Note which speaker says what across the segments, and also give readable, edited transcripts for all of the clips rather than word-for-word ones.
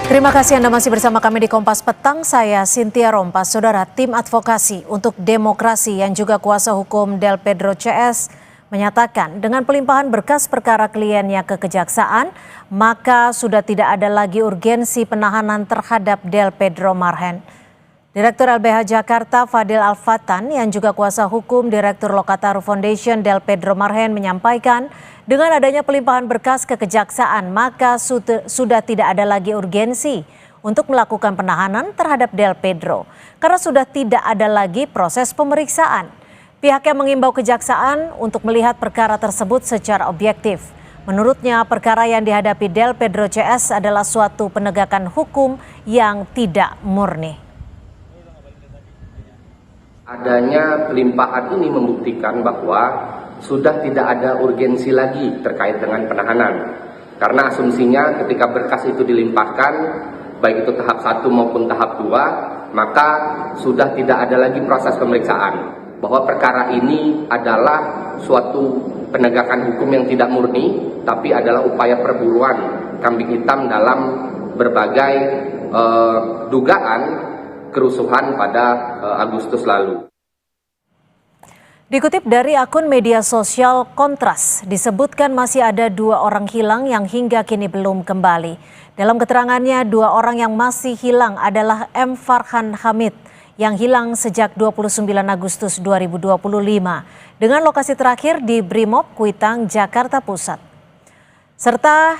Speaker 1: Terima kasih Anda masih bersama kami di Kompas Petang. Saya Cynthia Rompas. Saudara, tim advokasi untuk demokrasi yang juga kuasa hukum Del Pedro CS menyatakan dengan pelimpahan berkas perkara kliennya ke kejaksaan, maka sudah tidak ada lagi urgensi penahanan terhadap Del Pedro Marhen. Direktur LBH Jakarta Fadil Alfatan yang juga kuasa hukum Direktur Lokataru Foundation Del Pedro Marhen menyampaikan dengan adanya pelimpahan berkas ke kejaksaan maka sudah tidak ada lagi urgensi untuk melakukan penahanan terhadap Del Pedro karena sudah tidak ada lagi proses pemeriksaan. Pihaknya mengimbau kejaksaan untuk melihat perkara tersebut secara objektif. Menurutnya perkara yang dihadapi Del Pedro CS adalah suatu penegakan hukum yang tidak murni.
Speaker 2: Adanya pelimpahan ini membuktikan bahwa sudah tidak ada urgensi lagi terkait dengan penahanan. Karena asumsinya ketika berkas itu dilimpahkan, baik itu tahap 1 maupun tahap 2, maka sudah tidak ada lagi proses pemeriksaan. Bahwa perkara ini adalah suatu penegakan hukum yang tidak murni, tapi adalah upaya perburuan kambing hitam dalam berbagai dugaan kerusuhan pada Agustus lalu.
Speaker 1: Dikutip dari akun media sosial Kontras, disebutkan masih ada 2 orang hilang yang hingga kini belum kembali. Dalam keterangannya, 2 orang yang masih hilang adalah M. Farhan Hamid yang hilang sejak 29 Agustus 2025 dengan lokasi terakhir di Brimob Kuitang, Jakarta Pusat. Serta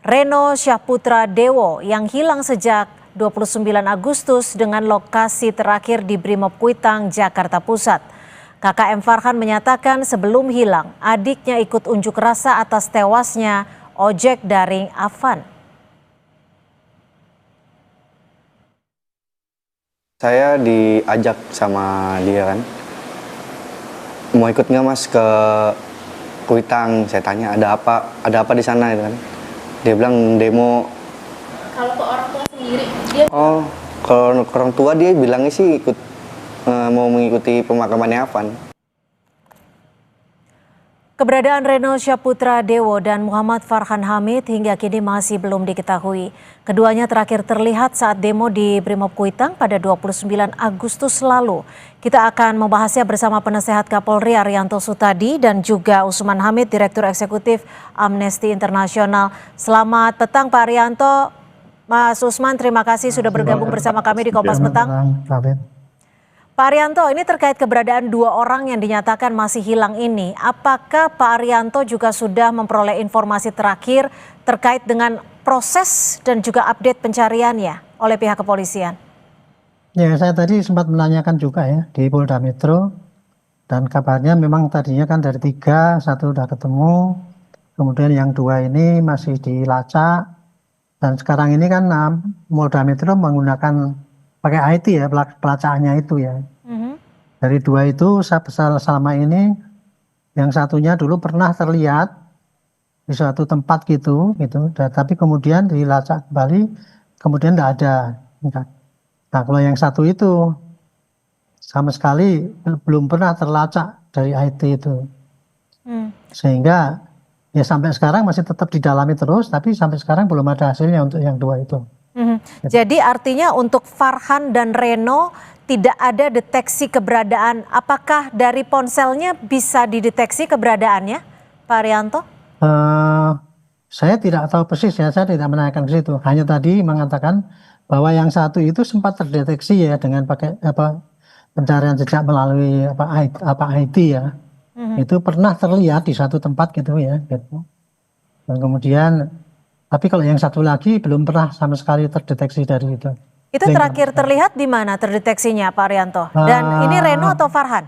Speaker 1: Reno Syahputra Dewo yang hilang sejak 29 Agustus dengan lokasi terakhir di Brimob Kuitang, Jakarta Pusat. Kakak M. Farhan menyatakan sebelum hilang, adiknya ikut unjuk rasa atas tewasnya ojek daring Afan.
Speaker 3: Saya diajak sama dia kan, mau ikut nggak mas ke Kuitang? Saya tanya ada apa di sana gitu kan. Dia bilang demo.
Speaker 4: Kalau ke orang tua sendiri, dia...
Speaker 3: Kalau ke orang tua dia bilangnya sih ikut mau mengikuti pemakamannya Afan.
Speaker 1: Keberadaan Reno Syahputra Dewo dan Muhammad Farhan Hamid hingga kini masih belum diketahui. Keduanya terakhir terlihat saat demo di Brimob Kuitang pada 29 Agustus lalu. Kita akan membahasnya bersama penasehat Kapolri Arianto Sutadi dan juga Usman Hamid, Direktur Eksekutif Amnesty International. Selamat petang Pak Arianto. Mas Usman, terima kasih sudah bergabung bersama kami di Kompas Petang. Pak Arianto, ini terkait keberadaan 2 orang yang dinyatakan masih hilang ini. Apakah Pak Arianto juga sudah memperoleh informasi terakhir terkait dengan proses dan juga update pencariannya oleh pihak kepolisian?
Speaker 5: Ya, saya tadi sempat menanyakan juga ya di Polda Metro. Dan kabarnya memang tadinya kan dari 3, 1 udah ketemu. Kemudian yang 2 ini masih dilacak. Dan sekarang ini kan Polda Metro menggunakan pakai IT ya, pelacakannya itu ya. Dari 2 itu selama ini yang satunya dulu pernah terlihat di suatu tempat gitu. Tapi kemudian dilacak kembali, kemudian tidak ada. Nah kalau yang satu itu sama sekali belum pernah terlacak dari IT itu. Sehingga ya sampai sekarang masih tetap didalami terus, tapi sampai sekarang belum ada hasilnya untuk yang 2 itu.
Speaker 1: Jadi artinya untuk Farhan dan Reno tidak ada deteksi keberadaan. Apakah dari ponselnya bisa dideteksi keberadaannya, Pak Arianto?
Speaker 5: Saya tidak tahu persis ya, saya tidak menanyakan ke situ. Hanya tadi mengatakan bahwa yang satu itu sempat terdeteksi ya dengan pakai pencarian jejak melalui IT ya. Itu pernah terlihat di satu tempat gitu ya. Gitu. Dan kemudian tapi kalau yang satu lagi belum pernah sama sekali terdeteksi dari itu.
Speaker 1: Itu terakhir terlihat di mana terdeteksinya Pak Arianto? Dan ini Reno atau Farhan?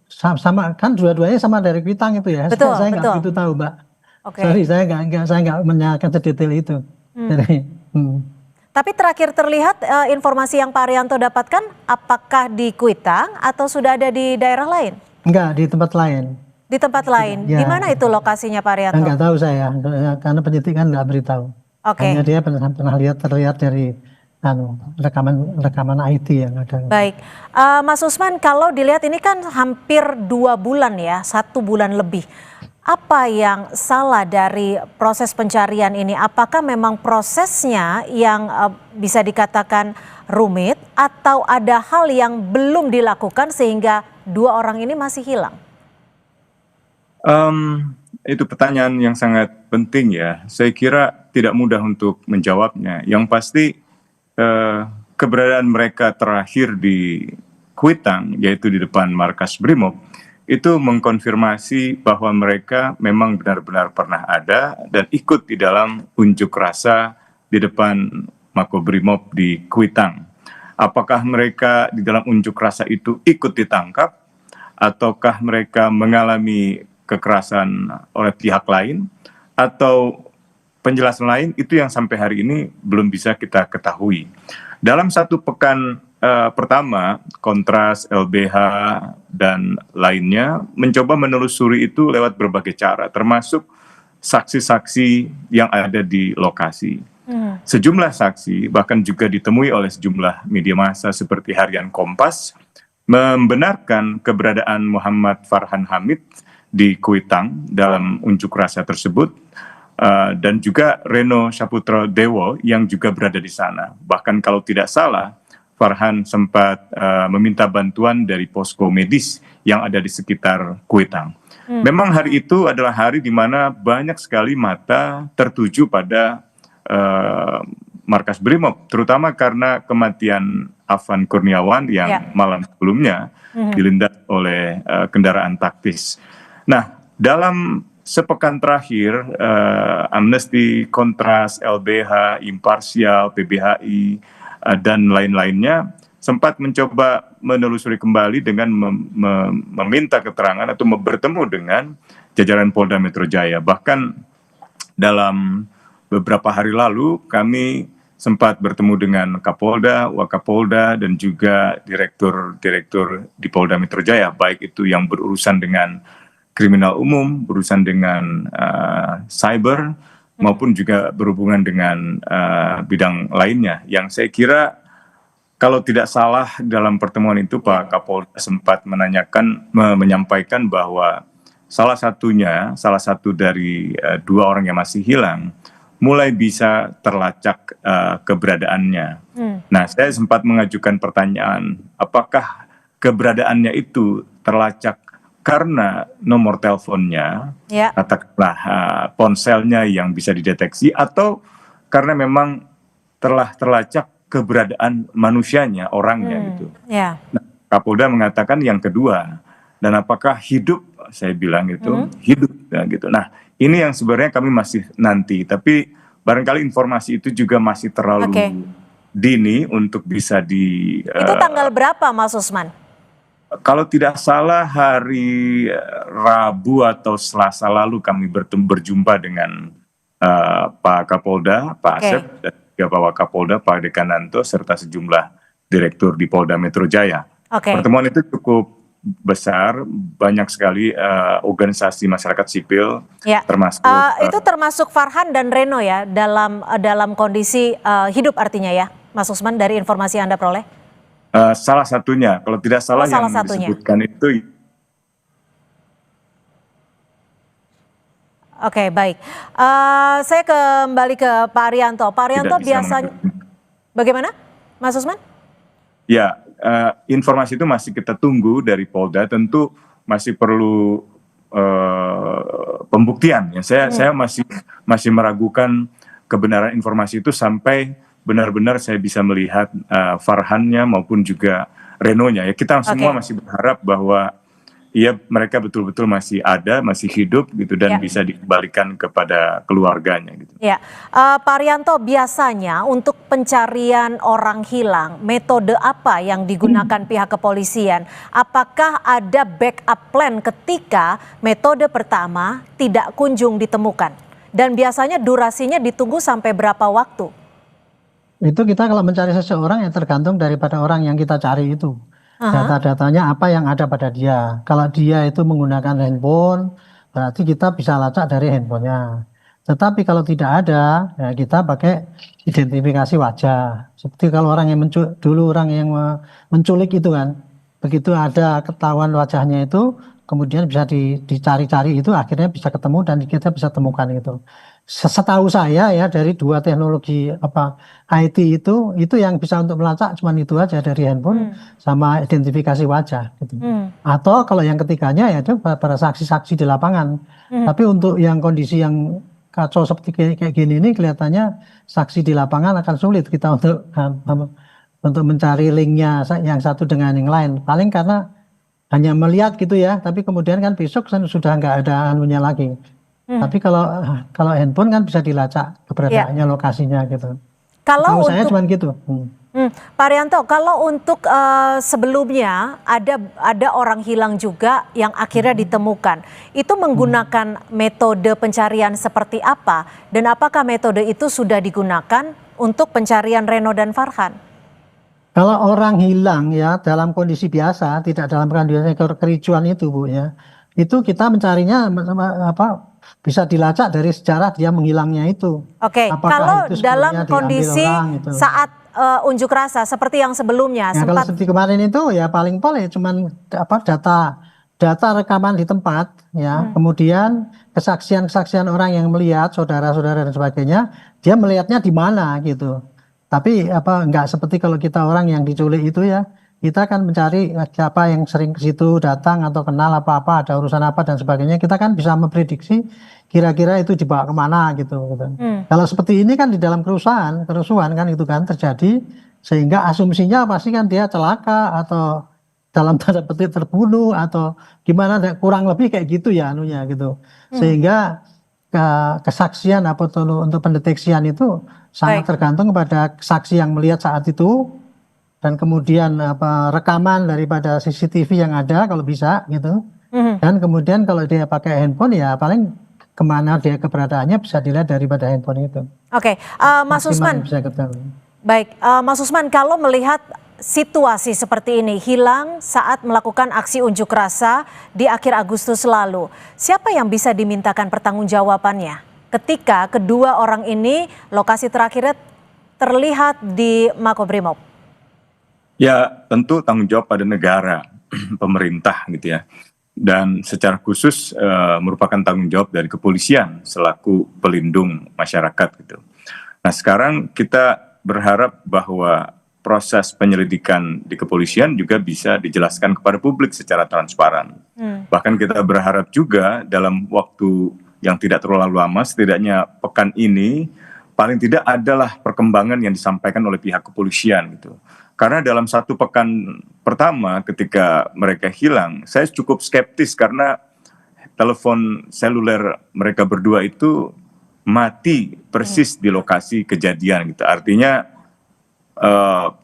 Speaker 5: Sama kan dua-duanya sama dari Kuitang itu ya.
Speaker 1: Betul,
Speaker 5: saya nggak begitu tahu Mbak.
Speaker 1: Okay.
Speaker 5: Sorry saya nggak menanyakan sedetail itu.
Speaker 1: Tapi terakhir terlihat informasi yang Pak Arianto dapatkan apakah di Kuitang atau sudah ada di daerah lain?
Speaker 5: Enggak, di tempat lain.
Speaker 1: Di tempat lain.
Speaker 5: Ya.
Speaker 1: Di mana itu lokasinya Pak Arianto?
Speaker 5: Enggak tahu saya, karena penyidik kan nggak beritahu. Hanya dia pernah terlihat dari rekaman IT yang ada.
Speaker 1: Baik, Mas Usman, kalau dilihat ini kan hampir 2 bulan ya, 1 bulan lebih. apa yang salah dari proses pencarian ini? Apakah memang prosesnya yang bisa dikatakan rumit atau ada hal yang belum dilakukan sehingga dua orang ini masih hilang?
Speaker 6: Itu pertanyaan yang sangat penting ya. Saya kira tidak mudah untuk menjawabnya. Yang pasti keberadaan mereka terakhir di Kuitang, yaitu di depan markas Brimob, itu mengkonfirmasi bahwa mereka memang benar-benar pernah ada dan ikut di dalam unjuk rasa di depan Makobrimob di Kuitang. Apakah mereka di dalam unjuk rasa itu ikut ditangkap, ataukah mereka mengalami kekerasan oleh pihak lain, atau penjelasan lain, itu yang sampai hari ini belum bisa kita ketahui. Dalam satu pekan pertama, Kontras, LBH, dan lainnya mencoba menelusuri itu lewat berbagai cara, termasuk saksi-saksi yang ada di lokasi. Sejumlah saksi, bahkan juga ditemui oleh sejumlah media massa seperti Harian Kompas, membenarkan keberadaan Muhammad Farhan Hamid di Kuitang dalam unjuk rasa tersebut, dan juga Reno Saputra Dewo yang juga berada di sana. Bahkan kalau tidak salah, Farhan sempat meminta bantuan dari posko medis yang ada di sekitar Kuitang. Memang hari itu adalah hari di mana banyak sekali mata tertuju pada markas Brimob, terutama karena kematian Afan Kurniawan yang malam sebelumnya dilindas oleh kendaraan taktis. Nah, dalam sepekan terakhir, Amnesty, Kontras, LBH, Imparsial, PBHI, dan lain-lainnya sempat mencoba menelusuri kembali dengan meminta keterangan atau bertemu dengan jajaran Polda Metro Jaya. Bahkan dalam beberapa hari lalu kami sempat bertemu dengan Kapolda, Wakapolda, dan juga direktur-direktur di Polda Metro Jaya, baik itu yang berurusan dengan kriminal umum, berurusan dengan cyber, maupun juga berhubungan dengan bidang lainnya. Yang saya kira kalau tidak salah dalam pertemuan itu Pak Kapolda sempat menyampaikan bahwa salah satu dari dua orang yang masih hilang mulai bisa terlacak keberadaannya. Nah, saya sempat mengajukan pertanyaan, apakah keberadaannya itu terlacak karena nomor teleponnya, katakanlah ponselnya yang bisa dideteksi, atau karena memang telah terlacak keberadaan manusianya, orangnya gitu. Nah, Kapolda mengatakan yang kedua, dan apakah hidup, saya bilang itu hidup ya, gitu. Nah, ini yang sebenarnya kami masih nanti, tapi barangkali informasi itu juga masih terlalu dini untuk bisa
Speaker 1: Itu tanggal berapa, Mas Usman?
Speaker 6: Kalau tidak salah hari Rabu atau Selasa lalu kami berjumpa dengan Pak Kapolda, Pak Asep, dan juga Pak Wakapolda, Pak Dekananto, serta sejumlah direktur di Polda Metro Jaya. Pertemuan itu cukup besar, banyak sekali organisasi masyarakat sipil, termasuk
Speaker 1: itu termasuk Farhan dan Reno ya dalam kondisi hidup artinya ya, Mas Usman, dari informasi yang Anda peroleh?
Speaker 6: Salah satunya, kalau tidak salah yang disebutkan itu.
Speaker 1: Oke, baik. Saya kembali ke Pak Arianto. Pak Arianto biasanya bagaimana, Mas Usman?
Speaker 6: Ya, informasi itu masih kita tunggu dari Polda. Tentu masih perlu pembuktian. Ya, saya masih meragukan kebenaran informasi itu sampai benar-benar saya bisa melihat Farhannya maupun juga Renonya. Ya, kita semua masih berharap bahwa mereka betul-betul masih ada, masih hidup gitu, dan bisa dikembalikan kepada keluarganya gitu. Ya,
Speaker 1: Pak Arianto, biasanya untuk pencarian orang hilang, metode apa yang digunakan pihak kepolisian? Apakah ada backup plan ketika metode pertama tidak kunjung ditemukan? Dan biasanya durasinya ditunggu sampai berapa waktu?
Speaker 5: Itu kita kalau mencari seseorang yang tergantung daripada orang yang kita cari itu. Data-datanya apa yang ada pada dia. Kalau dia itu menggunakan handphone, berarti kita bisa lacak dari handphonenya. Tetapi kalau tidak ada, ya kita pakai identifikasi wajah. Seperti kalau orang yang dulu orang yang menculik itu kan, begitu ada ketahuan wajahnya itu, kemudian bisa dicari-cari itu, akhirnya bisa ketemu dan kita bisa temukan itu. Setahu saya ya dari dua teknologi IT itu yang bisa untuk melacak cuma itu aja dari handphone sama identifikasi wajah gitu. Atau kalau yang ketiganya ya itu para saksi-saksi di lapangan. Tapi untuk yang kondisi yang kacau seperti kayak gini ini kelihatannya saksi di lapangan akan sulit kita untuk mencari linknya yang satu dengan yang lain. Paling karena hanya melihat gitu ya, tapi kemudian kan besok sudah nggak ada anunya lagi. Tapi kalau handphone kan bisa dilacak keberadaannya, lokasinya gitu.
Speaker 1: Kalau
Speaker 5: Tahu saya
Speaker 1: untuk
Speaker 5: cuma gitu.
Speaker 1: Pak Rianto, kalau untuk sebelumnya ada orang hilang juga yang akhirnya ditemukan, itu menggunakan metode pencarian seperti apa? Dan apakah metode itu sudah digunakan untuk pencarian Reno dan Farhan?
Speaker 5: Kalau orang hilang ya dalam kondisi biasa, tidak dalam kondisi kericuan itu Bu ya, itu kita mencarinya bisa dilacak dari sejarah dia menghilangnya itu.
Speaker 1: Oke,
Speaker 5: Apakah
Speaker 1: kalau
Speaker 5: itu
Speaker 1: dalam
Speaker 5: sebelumnya diambil
Speaker 1: kondisi
Speaker 5: orang, gitu.
Speaker 1: saat unjuk rasa seperti yang sebelumnya
Speaker 5: Ya, kalau
Speaker 1: sempat
Speaker 5: seperti kemarin itu ya paling cuman data rekaman di tempat ya, kemudian kesaksian orang yang melihat saudara-saudara dan sebagainya, dia melihatnya di mana gitu. Tapi enggak seperti kalau kita orang yang diculik itu ya, kita kan mencari siapa yang sering ke situ datang atau kenal apa-apa, ada urusan apa dan sebagainya, kita kan bisa memprediksi kira-kira itu dibawa kemana gitu. Kalau seperti ini kan di dalam kerusuhan kan itu kan terjadi, sehingga asumsinya pasti kan dia celaka atau dalam tanda petik terbunuh atau gimana, kurang lebih kayak gitu ya anunya gitu. Sehingga kesaksian untuk pendeteksian itu sangat tergantung kepada saksi yang melihat saat itu dan kemudian rekaman daripada CCTV yang ada kalau bisa gitu. Dan kemudian kalau dia pakai handphone ya paling kemana dia keberadaannya bisa dilihat daripada handphone itu.
Speaker 1: Oke, Mas Usman. Baik, Mas Usman, kalau melihat situasi seperti ini, hilang saat melakukan aksi unjuk rasa di akhir Agustus lalu, siapa yang bisa dimintakan pertanggungjawabannya ketika kedua orang ini lokasi terakhirnya terlihat di Makobrimob?
Speaker 6: Ya, tentu tanggung jawab pada negara, pemerintah gitu ya. Dan secara khusus merupakan tanggung jawab dari kepolisian selaku pelindung masyarakat gitu. Nah, sekarang kita berharap bahwa proses penyelidikan di kepolisian juga bisa dijelaskan kepada publik secara transparan. Bahkan kita berharap juga dalam waktu yang tidak terlalu lama, setidaknya pekan ini, paling tidak adalah perkembangan yang disampaikan oleh pihak kepolisian gitu. Karena dalam satu pekan pertama ketika mereka hilang, saya cukup skeptis karena telepon seluler mereka berdua itu mati persis di lokasi kejadian gitu. Artinya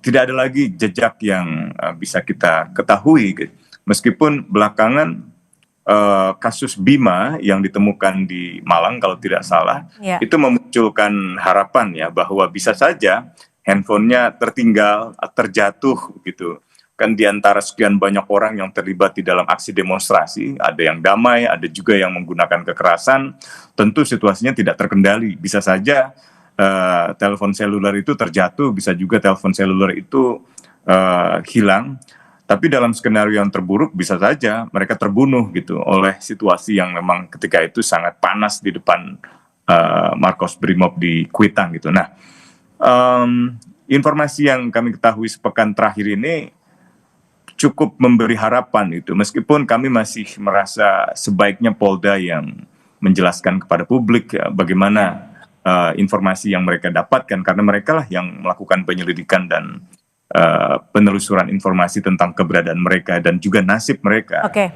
Speaker 6: tidak ada lagi jejak yang bisa kita ketahui gitu. Meskipun belakangan kasus Bima yang ditemukan di Malang kalau tidak salah, itu memunculkan harapan ya bahwa bisa saja handphonenya tertinggal, terjatuh gitu. Kan di antara sekian banyak orang yang terlibat di dalam aksi demonstrasi, ada yang damai, ada juga yang menggunakan kekerasan, tentu situasinya tidak terkendali. Bisa saja telepon seluler itu terjatuh, bisa juga telepon seluler itu hilang. Tapi dalam skenario yang terburuk bisa saja mereka terbunuh gitu oleh situasi yang memang ketika itu sangat panas di depan Makobrimob di Kuitang gitu. Nah, informasi yang kami ketahui sepekan terakhir ini cukup memberi harapan itu, meskipun kami masih merasa sebaiknya Polda yang menjelaskan kepada publik bagaimana informasi yang mereka dapatkan, karena mereka lah yang melakukan penyelidikan dan penelusuran informasi tentang keberadaan mereka dan juga nasib mereka.
Speaker 1: Oke.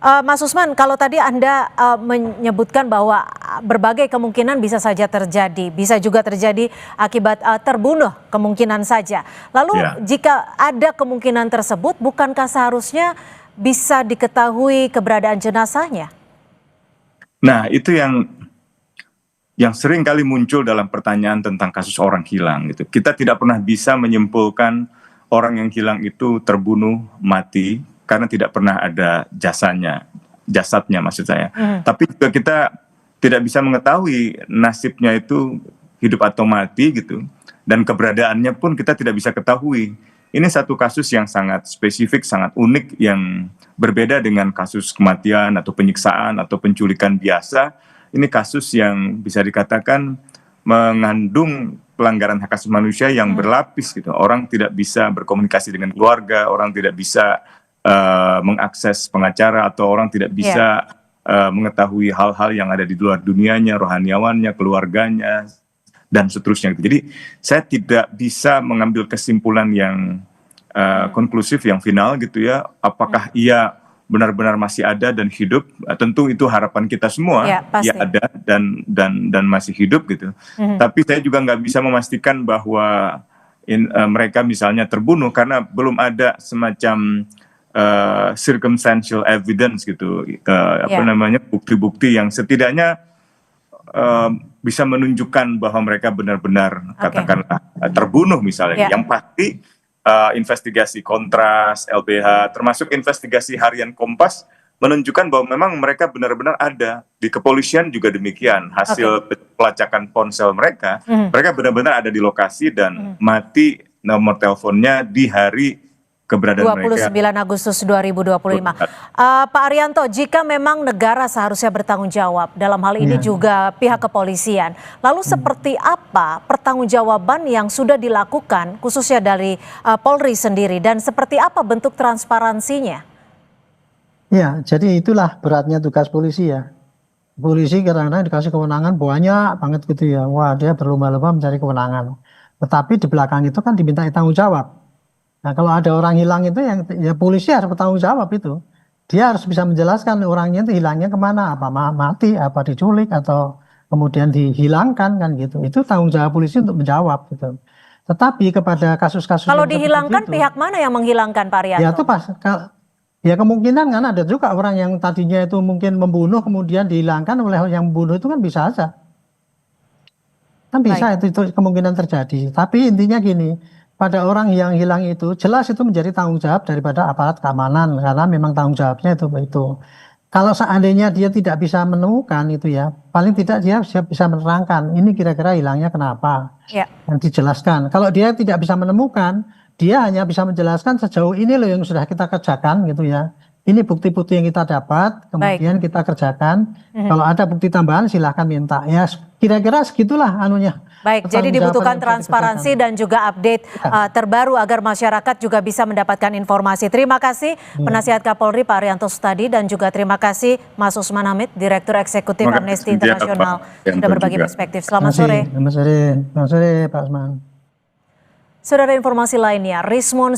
Speaker 1: Mas Usman, kalau tadi Anda menyebutkan bahwa berbagai kemungkinan bisa saja terjadi, bisa juga terjadi akibat terbunuh kemungkinan saja. Lalu jika ada kemungkinan tersebut, bukankah seharusnya bisa diketahui keberadaan jenazahnya?
Speaker 6: Nah, itu yang sering kali muncul dalam pertanyaan tentang kasus orang hilang gitu. Kita tidak pernah bisa menyimpulkan orang yang hilang itu terbunuh, mati, karena tidak pernah ada jasadnya maksud saya. Tapi juga kita tidak bisa mengetahui nasibnya itu hidup atau mati gitu. Dan keberadaannya pun kita tidak bisa ketahui. ini satu kasus yang sangat spesifik, sangat unik, yang berbeda dengan kasus kematian atau penyiksaan atau penculikan biasa. Ini kasus yang bisa dikatakan mengandung pelanggaran hak asasi manusia yang berlapis gitu. Orang tidak bisa berkomunikasi dengan keluarga, orang tidak bisa mengakses pengacara, atau orang tidak bisa mengetahui hal-hal yang ada di luar dunianya, rohaniawannya, keluarganya, dan seterusnya. Jadi saya tidak bisa mengambil kesimpulan yang konklusif, yang final gitu ya. Apakah ia benar-benar masih ada dan hidup? Tentu itu harapan kita semua, ia ada dan masih hidup gitu. Tapi saya juga nggak bisa memastikan bahwa mereka misalnya terbunuh, karena belum ada semacam circumstantial evidence gitu, bukti-bukti yang setidaknya bisa menunjukkan bahwa mereka benar-benar katakanlah terbunuh misalnya. Yang pasti investigasi Kontras, LBH, termasuk investigasi harian Kompas menunjukkan bahwa memang mereka benar-benar ada. Di kepolisian juga demikian, hasil pelacakan ponsel mereka, mereka benar-benar ada di lokasi dan mati nomor teleponnya di hari keberadaan
Speaker 1: 29
Speaker 6: mereka.
Speaker 1: Agustus 2025. Pak Arianto, jika memang negara seharusnya bertanggung jawab, dalam hal ini juga pihak kepolisian, lalu seperti apa pertanggungjawaban yang sudah dilakukan khususnya dari Polri sendiri, dan seperti apa bentuk transparansinya?
Speaker 5: Ya, jadi itulah beratnya tugas polisi ya. Polisi karena dikasih kewenangan banyak banget gitu ya. Wah, dia berlomba-lomba mencari kewenangan. Tetapi di belakang itu kan diminta tanggung jawab. Nah, kalau ada orang hilang itu yang ya polisi harus bertanggung jawab itu. Dia harus bisa menjelaskan orangnya itu hilangnya kemana, apa mati, apa diculik, atau kemudian dihilangkan kan gitu. Itu tanggung jawab polisi untuk menjawab gitu. Tetapi kepada kasus-kasus
Speaker 1: kalau dihilangkan, pihak mana yang menghilangkan, Pak Arianto?
Speaker 5: Ya itu ya kemungkinan kan ada juga orang yang tadinya itu mungkin membunuh kemudian dihilangkan oleh yang membunuh, itu kan bisa aja. Kan bisa itu kemungkinan terjadi. Tapi intinya gini, pada orang yang hilang itu jelas itu menjadi tanggung jawab daripada aparat keamanan, karena memang tanggung jawabnya itu. Kalau seandainya dia tidak bisa menemukan itu ya, paling tidak dia bisa menerangkan ini kira-kira hilangnya kenapa, yang dijelaskan. Kalau dia tidak bisa menemukan, dia hanya bisa menjelaskan sejauh ini loh yang sudah kita kerjakan gitu ya. Ini bukti-bukti yang kita dapat, kemudian kita kerjakan. Kalau ada bukti tambahan silahkan minta. Ya kira-kira segitulah anunya.
Speaker 1: Baik, jadi dibutuhkan transparansi dan juga update terbaru agar masyarakat juga bisa mendapatkan informasi. Terima kasih Penasihat Kapolri Pak Arianto Sutadi, dan juga terima kasih Mas Usman Hamid, Direktur Eksekutif Amnesty International, sudah berbagi perspektif. Selamat sore.
Speaker 5: Selamat sore Pak Usman.
Speaker 1: Saudara, informasi lainnya, Rismon